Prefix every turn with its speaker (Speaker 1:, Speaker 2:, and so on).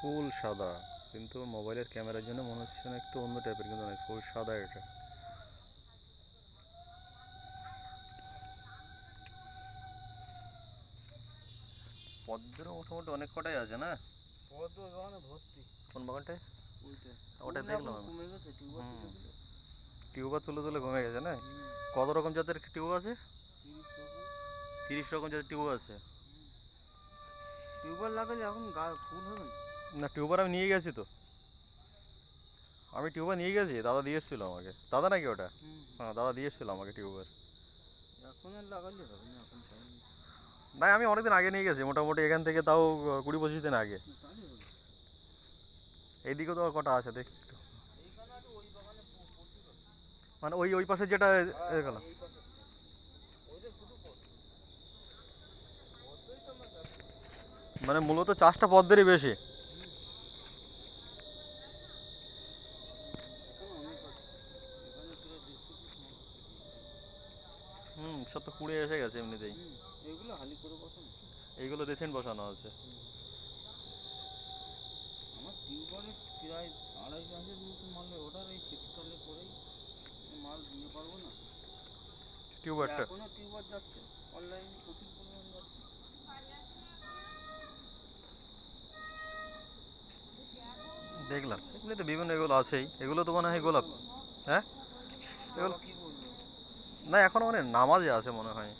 Speaker 1: ফুল সাদা, কিন্তু মোবাইলের ক্যামেরার জন্য মনে হচ্ছে না, একটু অন্য টাইপের, কিন্তু অনেক ফুল সাদা এটা। পদ্মেরও মোটামুটি অনেক কটাই আছে না?
Speaker 2: পদ্ম বাগানে ভর্তি।
Speaker 1: কোন বাগানটায়?
Speaker 2: ওইটা
Speaker 1: ওটা দেখলাম আমি।
Speaker 2: কমে গেছে, টিউবার তুলে দিলে।
Speaker 1: টিউবার তুলে তুলে কমে গেছে না?
Speaker 2: হুম,
Speaker 1: কত রকম জাতের টিউব আছে?
Speaker 2: 30 রকম।
Speaker 1: 30 রকম জাতের টিউব আছে?
Speaker 2: টিউবার লাগালে এখন ফুল হবে না।
Speaker 1: না, টিউবার আমি নিয়ে গেছি তো। আমি টিউবার নিয়ে গেছি, দাদা দিয়ে এসেছিল আমাকে। দাদা নাকি ওটা?
Speaker 2: হুম,
Speaker 1: হ্যাঁ, দাদা দিয়ে এসেছিল আমাকে টিউবার।
Speaker 2: এখন আর লাগালে হবে না, এখন টাইম নেই।
Speaker 1: না, আমি অনেকদিন আগে নিয়ে গেছি, মোটামুটি এখান থেকে তাও 20-25 দিন আগে।
Speaker 2: তাহলে হবে।
Speaker 1: এইদিকে তো আর কটা আছে দেখ একটু।
Speaker 2: এইখানে আছে, ওই বাগানে প্রচুর আছে।
Speaker 1: মানে ওই ওই পাশে যেটা গেল।
Speaker 2: এই পাশে ওইটা শুধু পদ্ম। পদ্মই তো আমার ব্যবসা।
Speaker 1: মানে মূলত চাষটা পদ্মেরই বেশি।
Speaker 2: হুম, এখানে অনেক আছে। এখানে প্রায় 150 পিস মাল আছে।
Speaker 1: সব তো কুড়ে এসে গেছে এমনিতেই।
Speaker 2: হুম, এগুলো হালি করে বসানো।
Speaker 1: এইগুলো রিসেন্ট বসানো আছে।
Speaker 2: আমার টিউবারে প্রায় 2.5 মাসের মতো মাল অর্ডার, এই শীতকালে করেই মাল দিতে পারবো না।
Speaker 1: টিউবারটা
Speaker 2: এখনো টিউবার যাচ্ছে অনলাইনে, প্রচুর পরিমাণ যাচ্ছে।
Speaker 1: দেখলাম এমনিতে বিভিন্ন এগুলো আছেই, এগুলো তো মনে হয় গোলাপ। হ্যাঁ, এগুলো
Speaker 2: বাবা কি বললো?
Speaker 1: না, এখনো মানে নামাজে আছে মনে হয়।